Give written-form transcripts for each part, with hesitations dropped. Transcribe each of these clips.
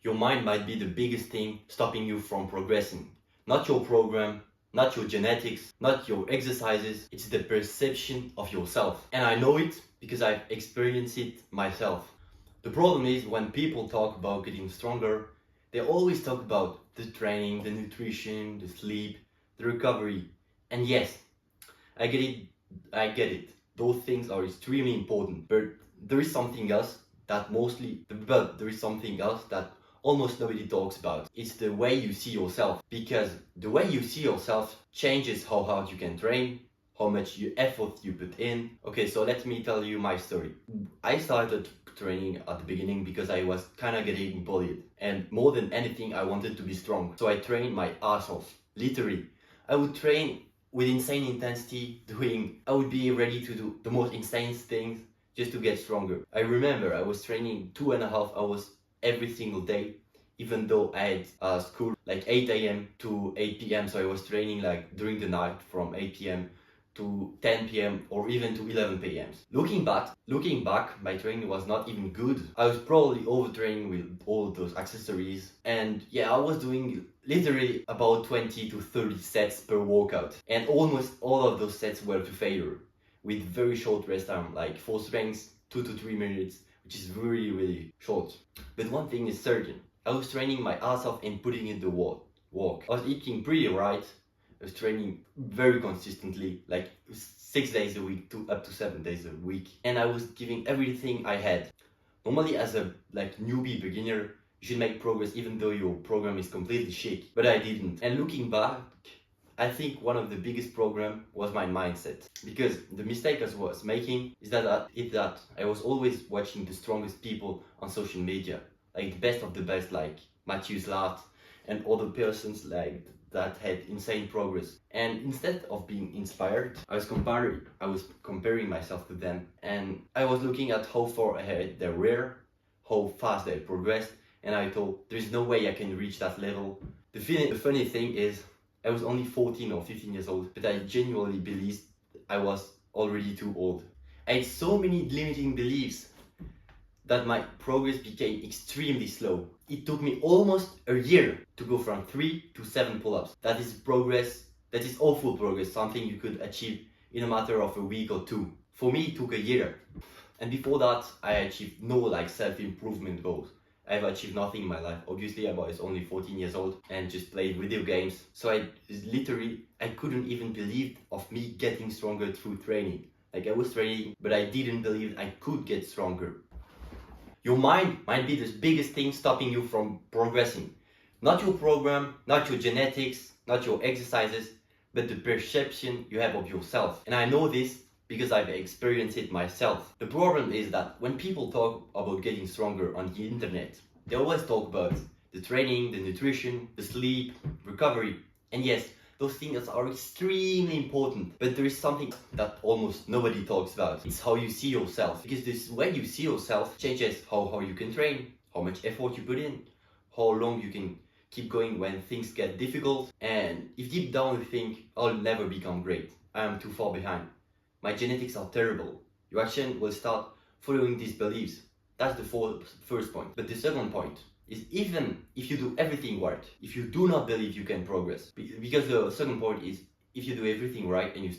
Your mind might be the biggest thing stopping you from progressing. Not your program, not your genetics, not your exercises, it's the perception of yourself. And I know it because I've experienced it myself. The problem is when people talk about getting stronger, they always talk about the training, the nutrition, the sleep, the recovery. And yes, I get it, I get it. Those things are extremely important, but there is something else there is something else that almost nobody talks about. It's the way you see yourself, because the way you see yourself changes how hard you can train, how much effort you put in. Okay, so let me tell you my story. I started training at the beginning because I was kind of getting bullied, and more than anything, I wanted to be strong. So I trained my ass off, literally. I would train with insane intensity, I would be ready to do the most insane things just to get stronger. I remember I was training 2.5 hours every single day, even though I had school like 8 a.m. to 8 p.m. So I was training like during the night from 8 p.m. to 10 p.m. or even to 11 p.m. Looking back, my training was not even good. I was probably overtraining with all those accessories, and yeah, I was doing literally about 20 to 30 sets per workout, and almost all of those sets were to failure, with very short rest time, like for strength 2 to 3 minutes, which is really short. But one thing is certain, I was training my ass off and putting in the work. I was eating pretty right. I was training very consistently, like 6 days a week to up to 7 days a week, and I was giving everything I had. Normally, as a newbie beginner, you should make progress even though your program is completely shit. But I didn't. And looking back, I think one of the biggest problem was my mindset, because the mistake I was making is that I was always watching the strongest people on social media, like the best of the best, like Matthew Zlat and other persons like that had insane progress. And instead of being inspired, I was comparing myself to them, and I was looking at how far ahead they were, how fast they progressed, and I thought there's no way I can reach that level. The funny thing is, I was only 14 or 15 years old, but I genuinely believed I was already too old. I had so many limiting beliefs that my progress became extremely slow. It took me almost a year to go from 3 to 7 pull-ups. That is progress, that is awful progress, something you could achieve in a matter of a week or two. For me, it took a year. And before that, I achieved no self-improvement goals. I've achieved nothing in my life. Obviously, I was only 14 years old and just played video games. So I couldn't even believe of me getting stronger through training. Like, I was training, but I didn't believe I could get stronger. Your mind might be the biggest thing stopping you from progressing. Not your program, not your genetics, not your exercises, but the perception you have of yourself. And I know this because I've experienced it myself. The problem is that when people talk about getting stronger on the internet, they always talk about the training, the nutrition, the sleep, recovery. And yes, those things are extremely important, but there is something that almost nobody talks about. It's how you see yourself, because this way you see yourself changes how you can train, how much effort you put in, how long you can keep going when things get difficult. And if deep down you think, I'll never become great, I am too far behind, my genetics are terrible, your action will start following these beliefs. That's the first point. But the second point is, even if you do everything right, if you do not believe you can progress, because the second point is, if you do everything right and you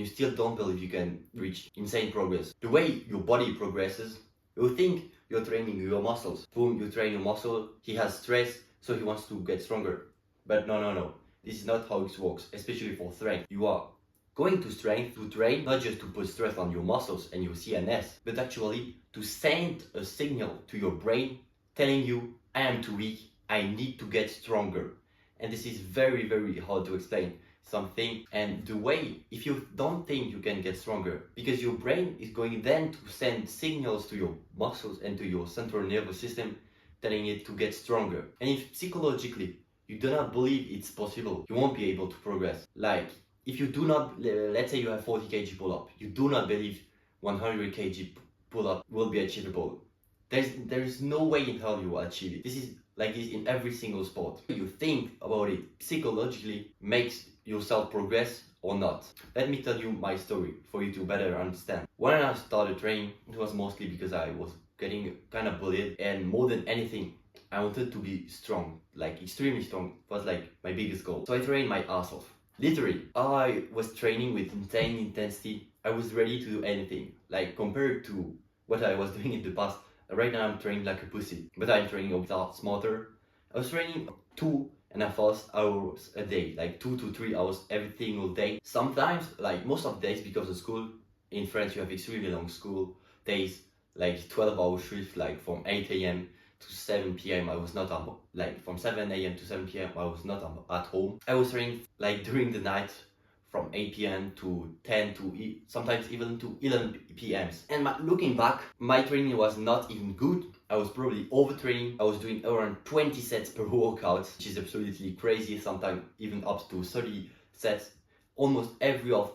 still don't believe you can reach insane progress, the way your body progresses, you think you're training your muscles. Boom, you train your muscle, he has stress, so he wants to get stronger. But no. This is not how it works, especially for strength. You are going to strength to train, not just to put stress on your muscles and your CNS, but actually to send a signal to your brain telling you, I am too weak, I need to get stronger. And this is very hard to explain something. And the way, if you don't think you can get stronger, because your brain is going then to send signals to your muscles and to your central nervous system telling it to get stronger. And if psychologically you do not believe it's possible, you won't be able to progress. Like, if you do not, let's say you have 40 kg pull-up, you do not believe 100 kg pull-up will be achievable. There is no way in hell you will achieve it. This is like this in every single sport. You think about it psychologically makes yourself progress or not. Let me tell you my story for you to better understand. When I started training, it was mostly because I was getting kind of bullied, and more than anything, I wanted to be strong, like extremely strong. It was like my biggest goal. So I trained my ass off. Literally, I was training with insane intensity. I was ready to do anything. Like compared to what I was doing in the past, right now I'm training like a pussy. But I'm training a lot smarter. I was training 2.5 hours a day, like 2 to 3 hours every single day. Sometimes, like most of the days, because of school, in France you have extremely long school days, like 12-hour shift, like from 8 a.m. to 7 p.m. I was not like from 7 a.m. to 7 p.m. I was not at home. I was training like during the night from 8 p.m. to 10 to sometimes even to 11 p.m. And looking back, my training was not even good. I was probably overtraining. I was doing around 20 sets per workout, which is absolutely crazy, sometimes even up to 30 sets. Almost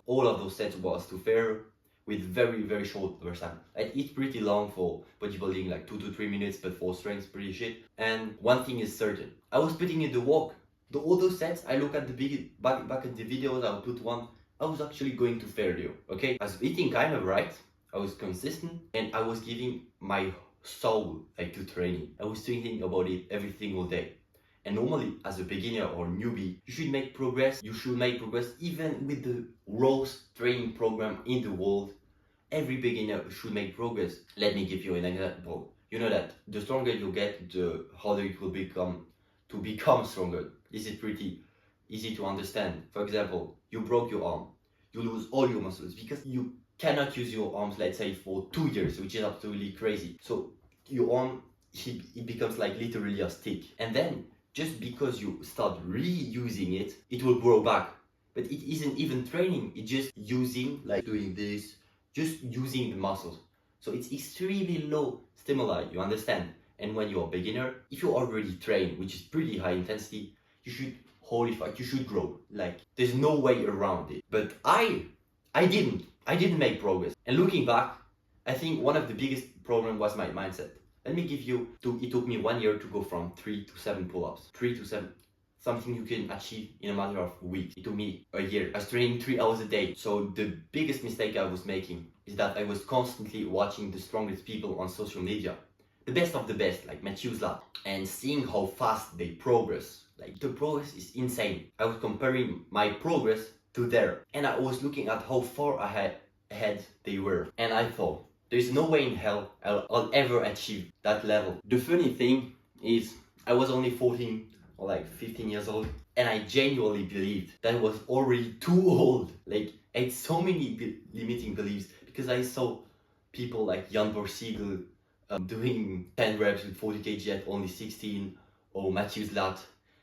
all of those sets was to fair with very short burst time. Like it's pretty long for bodybuilding, like 2 to 3 minutes, but for strength, pretty shit. And one thing is certain, I was putting in the work. The other sets, I look at the back at the videos, I'll put one, I was actually going to failure, okay? I was eating kind of right, I was consistent, and I was giving my soul like to training. I was thinking about it every single day. And normally, as a beginner or newbie, you should make progress. You should make progress even with the rawest training program in the world. Every beginner should make progress. Let me give you an example. You know that the stronger you get, the harder it will become to become stronger. This is pretty easy to understand. For example, you broke your arm. You lose all your muscles because you cannot use your arms, let's say, for 2 years, which is absolutely crazy. So your arm, it becomes like literally a stick. And then just because you start reusing it, it will grow back. But it isn't even training, it's just using, like doing this, just using the muscles. So it's extremely low stimuli, you understand? And when you're a beginner, if you're already trained, which is pretty high intensity, you should, holy fuck, you should grow. Like, there's no way around it. But I didn't make progress. And looking back, I think one of the biggest problem was my mindset. Let me give you, it took me 1 year to go from 3 to 7 pull-ups. 3 to 7, something you can achieve in a matter of weeks. It took me a year. I was training 3 hours a day. So the biggest mistake I was making is that I was constantly watching the strongest people on social media. The best of the best, like Matthew's lab, and seeing how fast they progress. Like the progress is insane. I was comparing my progress to theirs, and I was looking at how far ahead they were. And I thought, there's no way in hell I'll ever achieve that level. The funny thing is, I was only 14 or like 15 years old, and I genuinely believed that I was already too old. Like, I had so many limiting beliefs because I saw people like Jan Borsiegel doing 10 reps with 40 kg at only 16, or Matthew's lat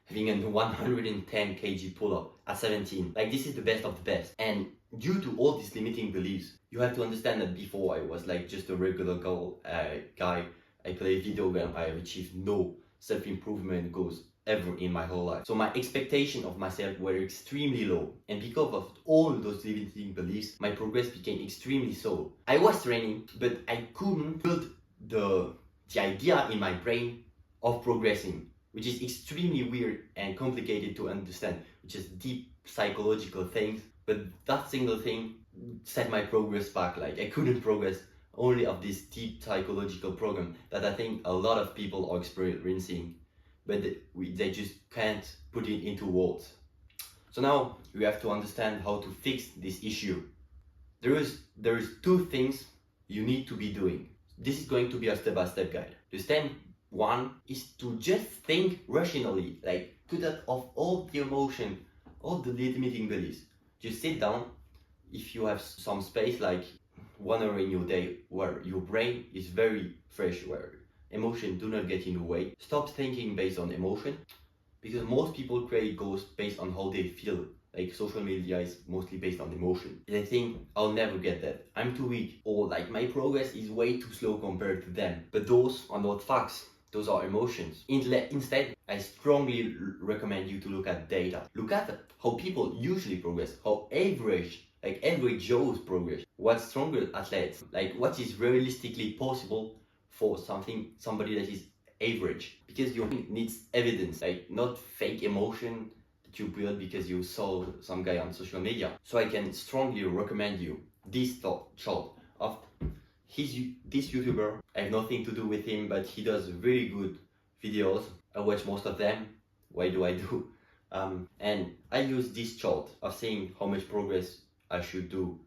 having a 110 kg pull-up at 17. Like, this is the best of the best. And due to all these limiting beliefs, you have to understand that before I was like just a regular guy. I play video game. I have achieved no self-improvement goals ever in my whole life. So my expectation of myself were extremely low. And because of all those limiting beliefs, my progress became extremely slow. I was training, but I couldn't build the idea in my brain of progressing, which is extremely weird and complicated to understand, which is deep psychological things. But that single thing set my progress back. Like, I couldn't progress only of this deep psychological program that I think a lot of people are experiencing, but they just can't put it into words. So now we have to understand how to fix this issue. There is 2 things you need to be doing. This is going to be a step-by-step guide. The step 1 is to just think rationally, like cut out of all the emotion, all the limiting beliefs. Just sit down. If you have some space, like 1 hour in your day where your brain is very fresh, where emotion do not get in the way. Stop thinking based on emotion, because most people create goals based on how they feel. Like, social media is mostly based on emotion. They think, I'll never get that, I'm too weak, or like my progress is way too slow compared to them. But those are not facts, those are emotions. Instead, I strongly recommend you to look at data. Look at how people usually progress, how average Joe's progress, what's stronger athletes, like what is realistically possible for somebody that is average. Because your brain needs evidence, like not fake emotion that you build because you saw some guy on social media. So I can strongly recommend you this chart of this YouTuber. I have nothing to do with him, but he does very good videos. I watch most of them. Why do I do? And I use this chart of saying how much progress I should do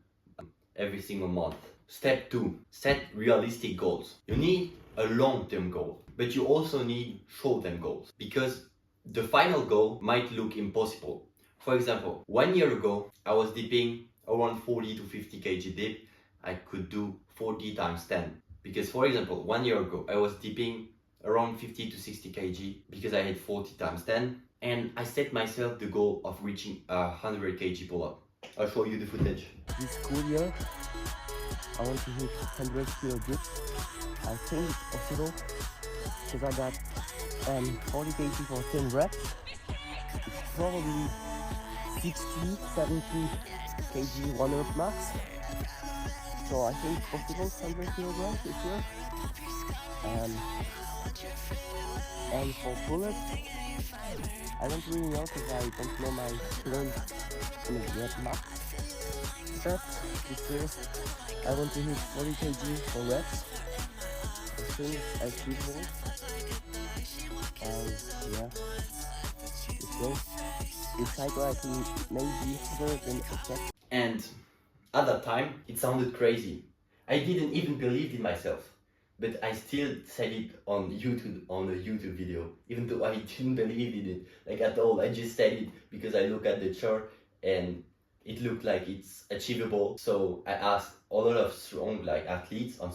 every single month. Step 2, set realistic goals. You need a long-term goal, but you also need short-term goals because the final goal might look impossible. For example, 1 year ago, I was dipping around 40 to 50 kg dip. I could do 40 times 10 because, for example, 1 year ago, I was dipping around 50 to 60 kg because I had 40 times 10, and I set myself the goal of reaching 100 kg pull-up. I'll show you the footage. This school year, I want to hit 100 kilo dips. I think it's possible because I got 40 kg for 10 reps. It's probably 60, 70 kg 1 rep max. So I think it's possible 100 kilograms this year. And for pull-ups, I don't really know because I don't know my current rep max. But this year I want to hit 40 kg for reps. I think it's achievable. And yeah, let's go. With cycle I think maybe better than expected. And at that time, it sounded crazy. I didn't even believe in myself. But I still said it on YouTube, on a YouTube video, even though I didn't believe in it, like at all. I just said it because I look at the chart and it looked like it's achievable. So I asked a lot of strong like athletes on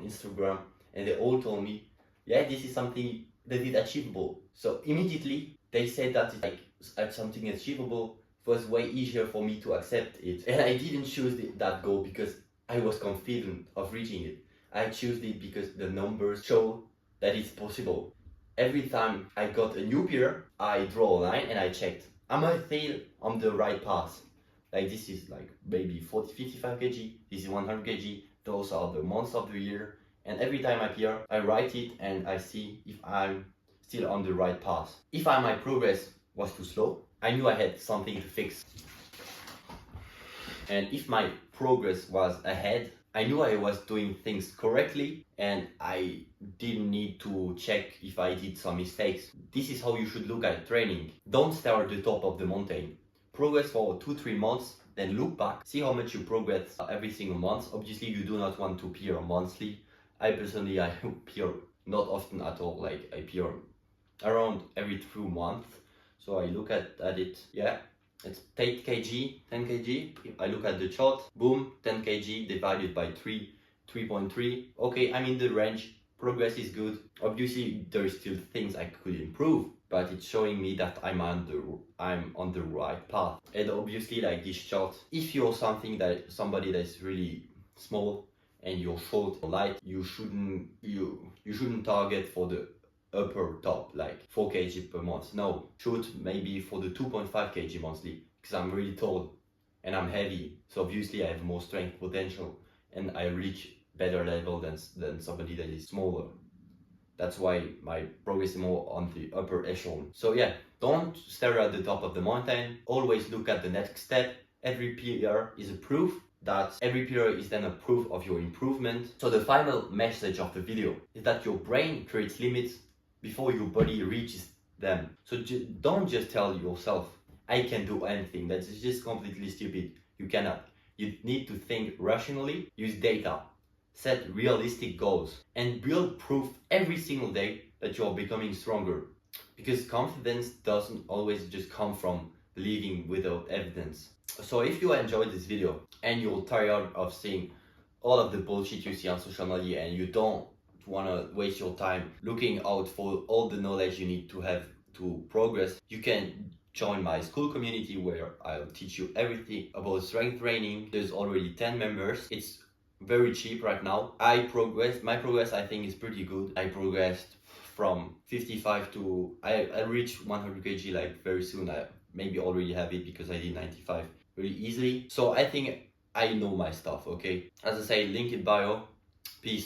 Instagram, and they all told me, yeah, this is something that is achievable. So immediately they said that it's like something achievable. It was way easier for me to accept it, and I didn't choose that goal because I was confident of reaching it. I chose it because the numbers show that it's possible. Every time I got a new pair, I draw a line and I checked, am I still on the right path? Like this is like maybe 40, 55 kg, this is 100 kg, those are the months of the year. And every time I pair, I write it and I see if I'm still on the right path. If my progress was too slow, I knew I had something to fix. And if my progress was ahead, I knew I was doing things correctly and I didn't need to check if I did some mistakes. This is how you should look at training. Don't start at the top of the mountain. Progress for 2-3 months, then look back, see how much you progress every single month. Obviously, you do not want to peer monthly. I personally, I peer not often at all. Like I peer around every 2 months. So I look at it, yeah. It's 8 kg, 10 kg. If I look at the chart, boom, 10 kg divided by 3.3. Okay, I'm in the range. Progress is good. Obviously, there is still things I could improve, but it's showing me that I'm on the right path. And obviously, like this chart, if you're somebody that's really small and you're short or light, you shouldn't target for the upper top, like 4 kg per month. No, shoot maybe for the 2.5 kg monthly, because I'm really tall and I'm heavy. So obviously I have more strength potential and I reach better level than somebody that is smaller. That's why my progress is more on the upper echelon. So yeah, don't stare at the top of the mountain. Always look at the next step. Every PR is a proof. That every PR is then a proof of your improvement. So the final message of the video is that your brain creates limits before your body reaches them. So don't just tell yourself, I can do anything. That's just completely stupid. You cannot. You need to think rationally, use data, set realistic goals, and build proof every single day that you're becoming stronger. Because confidence doesn't always just come from believing without evidence. So if you enjoyed this video and you're tired of seeing all of the bullshit you see on social media and you don't want to waste your time looking out for all the knowledge you need to have to progress, you can join my school community where I'll teach you everything about strength training. There's already 10 members. It's very cheap right now. My progress I think is pretty good. I progressed from 55 to I reached 100 kg like very soon. I maybe already have it because I did 95 very easily. So I think I know my stuff, okay? As I say, link in bio. Peace.